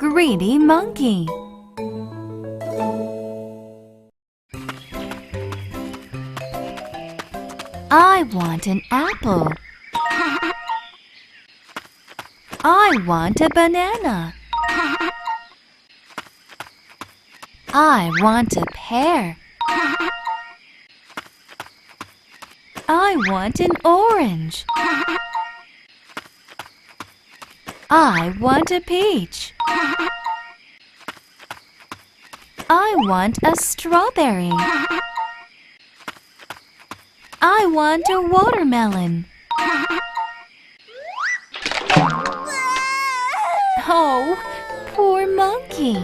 greedy monkey. I want an apple. I want a banana. I want a pear. I want an orange. I want a peach. I want a strawberry. I want a watermelon. Oh, poor monkey.